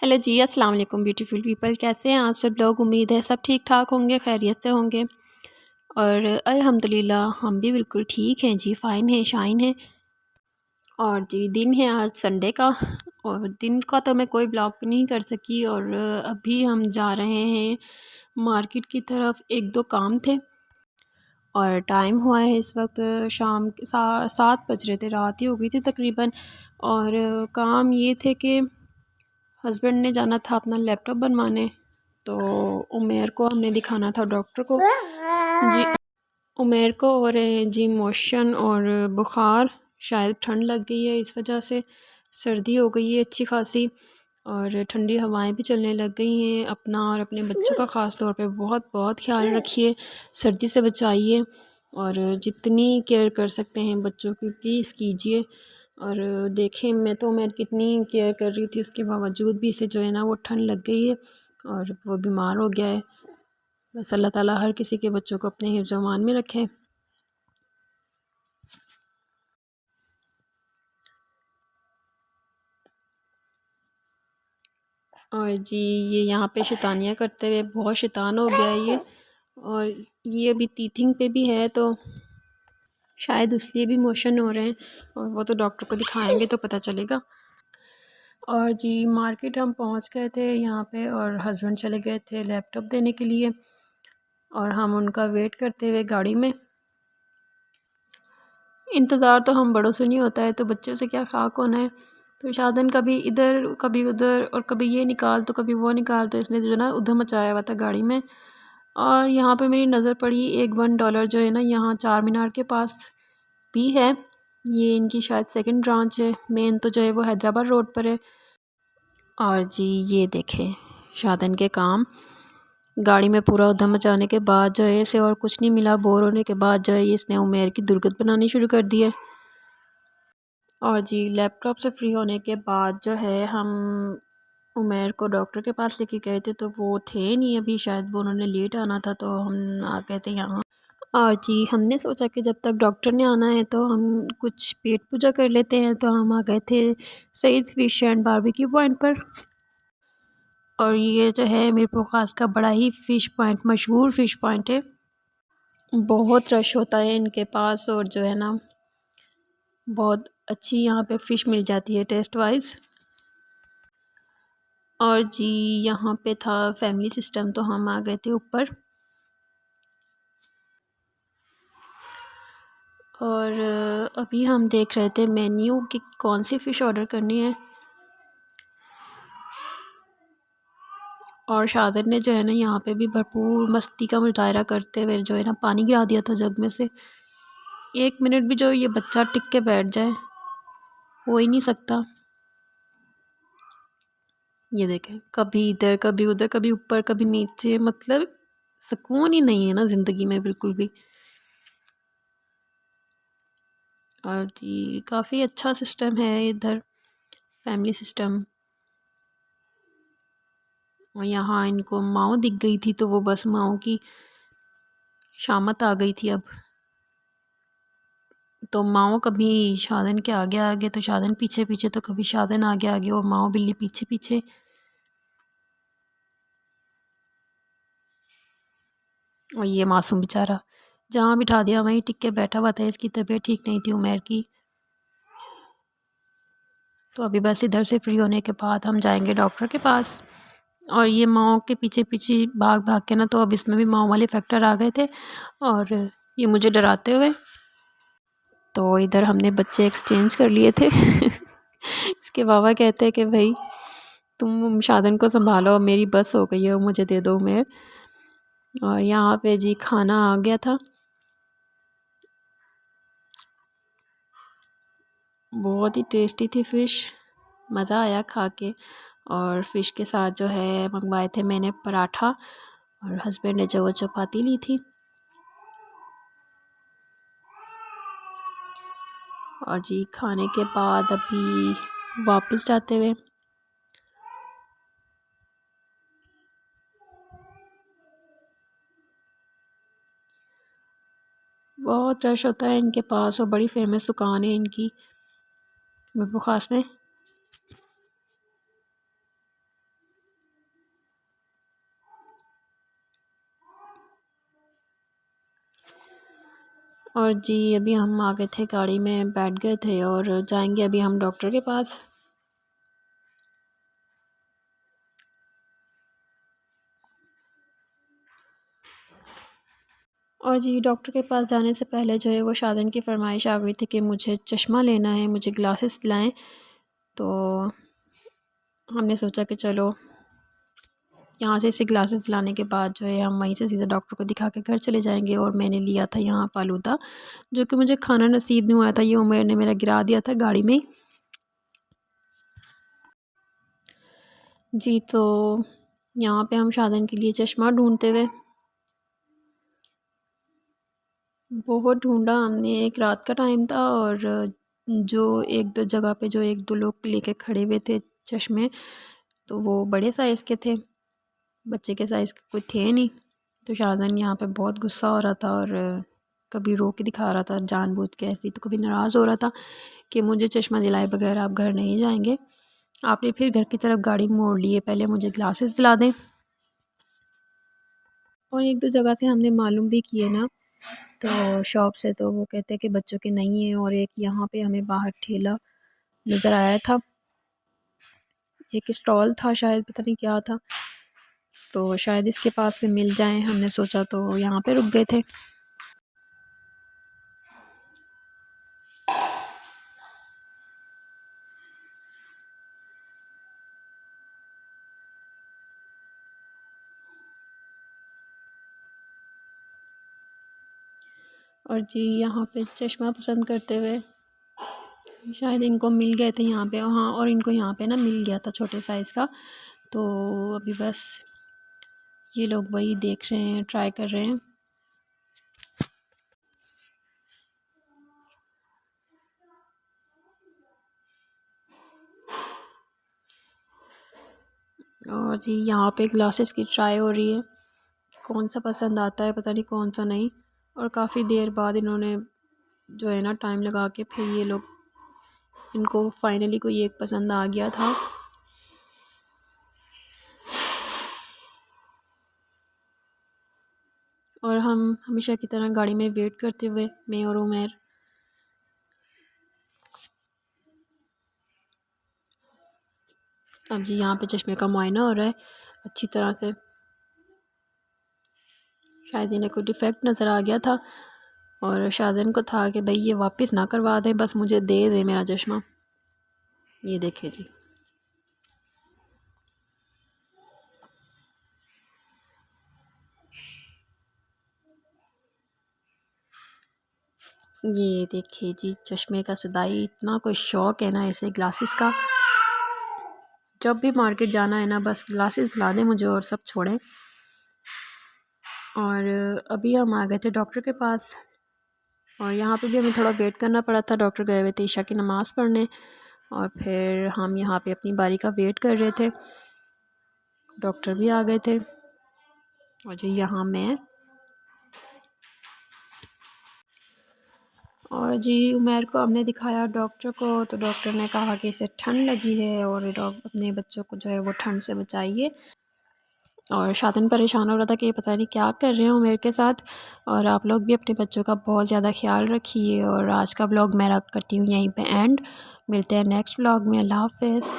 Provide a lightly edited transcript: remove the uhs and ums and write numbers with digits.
Hello जी, अस्सलाम वालेकुम beautiful people. कैसे हैं आप सब लोग? उम्मीद है सब ठीक ठाक होंगे, खैरियत से होंगे। और अल्हम्दुलिल्लाह हम भी बिल्कुल ठीक हैं जी, फ़ाइन हैं, शाइन हैं। और जी दिन है आज संडे का, और दिन का तो मैं कोई ब्लॉग नहीं कर सकी। और अभी हम जा रहे हैं मार्केट की तरफ, एक दो काम थे। और टाइम हुआ है इस वक्त शाम के 7 बज रहे थे, रात ही हो गई थी तकरीबन। और काम ये थे कि हस्बैंड ने जाना था अपना लैपटॉप बनवाने, तो उमेर को हमने दिखाना था डॉक्टर को जी। उमेर को और जी मोशन और बुखार, शायद ठंड लग गई है, इस वजह से सर्दी हो गई है अच्छी खासी। और ठंडी हवाएं भी चलने लग गई हैं। अपना और अपने बच्चों का ख़ास तौर पे बहुत बहुत ख्याल रखिए, सर्दी से बचाइए। और जितनी केयर कर सकते हैं बच्चों की प्लीज़ कीजिए। और देखें, मैं तो उमेर कितनी केयर कर रही थी, उसके बावजूद भी इसे जो है ना वो ठंड लग गई है और वो बीमार हो गया है। बस अल्लाह ताला हर किसी के बच्चों को अपने हिफ्ज़ अमान में रखे। और जी ये यहाँ पे शैतानियाँ करते हुए बहुत शैतान हो गया है ये। और ये अभी टीथिंग पे भी है, तो शायद उसलिए भी मोशन हो रहे हैं। और वो तो डॉक्टर को दिखाएंगे तो पता चलेगा। और जी मार्केट हम पहुँच गए थे यहाँ पे, और हस्बैंड चले गए थे लैपटॉप देने के लिए, और हम उनका वेट करते हुए गाड़ी में। इंतज़ार तो हम बड़ों से नहीं होता है, तो बच्चों से क्या खाक होना है। तो शादन कभी इधर कभी उधर, और कभी ये निकाल तो कभी वो निकाल, तो इसने जो है ना उधम मचाया हुआ था गाड़ी में। और यहाँ पे मेरी नज़र पड़ी एक $1 जो है ना, यहाँ चार मीनार के पास भी है। ये इनकी शायद सेकंड ब्रांच है, मेन तो जो है वो हैदराबाद रोड पर है। और जी ये देखें शादन के काम, गाड़ी में पूरा उधम मचाने के बाद जो है इसे और कुछ नहीं मिला। बोर होने के बाद जो है इसने उमेर की दुर्गत बनानी शुरू कर दी है। और जी लैपटॉप से फ्री होने के बाद जो है हम उमेर को डॉक्टर के पास लेके गए थे, तो वो थे नहीं अभी, शायद वो उन्होंने लेट आना था, तो हम आ गए थे यहाँ। और जी हमने सोचा कि जब तक डॉक्टर ने आना है तो हम कुछ पेट पूजा कर लेते हैं, तो हम आ गए थे Saeed fish and barbecue point पर। और ये जो है मीरपुर खास का बड़ा ही फ़िश पॉइंट, मशहूर फ़िश पॉइंट है। बहुत रश होता है इनके पास, और जो है ना बहुत अच्छी यहाँ पे फ़िश मिल जाती है टेस्ट वाइज। और जी यहाँ पे था फैमिली सिस्टम, तो हम आ गए थे ऊपर। और अभी हम देख रहे थे मेन्यू कि कौन सी फ़िश ऑर्डर करनी है। और शादर ने जो है ना यहाँ पे भी भरपूर मस्ती का मुजाहरा करते हुए जो है ना पानी गिरा दिया था जग में से। 1 मिनट भी जो ये बच्चा टिक के बैठ जाए हो ही नहीं सकता। ये देखें, कभी इधर कभी उधर, कभी ऊपर कभी नीचे, मतलब सुकून ही नहीं है ना ज़िंदगी में बिल्कुल भी। और जी काफ़ी अच्छा सिस्टम है इधर, फैमिली सिस्टम। और यहाँ इनको माँ दिख गई थी, तो वो बस माँ की शामत आ गई थी अब। तो माँ कभी शादन के आगे आगे तो शादन पीछे पीछे, तो कभी शादन आगे आगे और माँ बिल्ली पीछे पीछे। और ये मासूम बेचारा जहाँ बिठा दिया वहीं टिक के बैठा हुआ था, इसकी तबीयत ठीक नहीं थी उमेर की। तो अभी बस इधर से फ्री होने के बाद हम जाएंगे डॉक्टर के पास। और ये माओ के पीछे पीछे भाग भाग के ना, तो अब इसमें भी माओ वाले फैक्टर आ गए थे, और ये मुझे डराते हुए। तो इधर हमने बच्चे एक्सचेंज कर लिए थे इसके बाबा कहते हैं कि भाई तुम शादन को संभालो, मेरी बस हो गई है, मुझे दे दो उमेर। और यहाँ पे जी खाना आ गया था, बहुत ही टेस्टी थी फ़िश, मज़ा आया खा के। और फ़िश के साथ जो है मंगवाए थे मैंने पराठा, और हस्बैंड ने जो वो चपाती ली थी। और जी खाने के बाद अभी वापस जाते हुए, बहुत रश होता है इनके पास, और बड़ी फेमस दुकान है इनकी मीरपुर खास में। और जी अभी हम आ गए थे, गाड़ी में बैठ गए थे और जाएंगे अभी हम डॉक्टर के पास। और जी डॉक्टर के पास जाने से पहले जो है वो शादन की फ़रमाइश आ गई थी कि मुझे चश्मा लेना है, मुझे ग्लासेस दिलाएं। तो हमने सोचा कि चलो यहाँ से इसे ग्लासेस दिलाने के बाद जो है हम वहीं से सीधा डॉक्टर को दिखा के घर चले जाएंगे। और मैंने लिया था यहाँ फ़ालूदा, जो कि मुझे खाना नसीब नहीं हुआ था, ये उमर ने मेरा गिरा दिया था गाड़ी में। जी तो यहाँ पे हम शादन के लिए चश्मा ढूंढते हुए बहुत ढूंढा हमने। एक रात का टाइम था और जो एक दो जगह पे जो एक दो लोग लेके खड़े हुए थे चश्मे, तो वो बड़े साइज़ के थे, बच्चे के साइज़ के कोई थे नहीं। तो शाहजहान यहाँ पे बहुत गुस्सा हो रहा था और कभी रो के दिखा रहा था जानबूझ के ऐसे, तो कभी नाराज़ हो रहा था कि मुझे चश्मा दिलाए बगैर आप घर नहीं जाएंगे। आपने फिर घर की तरफ गाड़ी मोड़ ली है, पहले मुझे ग्लासेस दिला दें। और एक दो जगह से हमने मालूम भी किए ना, तो शॉप से, तो वो कहते हैं कि बच्चों के नहीं है। और एक यहाँ पे हमें बाहर ठेला नज़र आया था, एक स्टॉल था शायद, पता नहीं क्या था, तो शायद इसके पास में मिल जाए, हमने सोचा तो यहाँ पे रुक गए थे। और जी यहाँ पे चश्मा पसंद करते हुए शायद इनको मिल गए थे यहाँ पे, हाँ, और इनको यहाँ पे ना मिल गया था छोटे साइज़ का। तो अभी बस ये लोग वही देख रहे हैं, ट्राई कर रहे हैं। और जी यहाँ पे ग्लासेस की ट्राई हो रही है, कौन सा पसंद आता है पता नहीं, कौन सा नहीं। और काफ़ी देर बाद इन्होंने जो है ना टाइम लगा के फिर ये लोग, इनको फाइनली कोई एक पसंद आ गया था। और हम हमेशा की तरह गाड़ी में वेट करते हुए, मैं और उमर, अब जी यहाँ पे चश्मे का मुआयना हो रहा है अच्छी तरह से। शायद इन्हें कोई डिफेक्ट नज़र आ गया था और शाहजहान को था कि भाई ये वापस ना करवा दें, बस मुझे दे दे मेरा चश्मा। ये देखे जी, ये देखिए जी चश्मे का सदाई, इतना कोई शौक़ है ना ऐसे ग्लासेस का। जब भी मार्केट जाना है ना, बस ग्लासेस ला दें मुझे और सब छोड़ें। और अभी हम आ गए थे डॉक्टर के पास और यहाँ पे भी हमें थोड़ा वेट करना पड़ा था, डॉक्टर गए हुए थे ईशा की नमाज़ पढ़ने। और फिर हम यहाँ पे अपनी बारी का वेट कर रहे थे, डॉक्टर भी आ गए थे। और जी यहाँ मैं और जी उमर को हमने दिखाया डॉक्टर को, तो डॉक्टर ने कहा कि इसे ठंड लगी है और अपने बच्चों को जो है वो ठंड से बचाइए। और शादन परेशान हो रहा था कि पता नहीं क्या कर रहे हैं उमर के साथ। और आप लोग भी अपने बच्चों का बहुत ज़्यादा ख्याल रखिए। और आज का व्लॉग मैं करती हूँ यहीं पे एंड। मिलते हैं नेक्स्ट व्लॉग में। अल्लाह हाफ़िज़।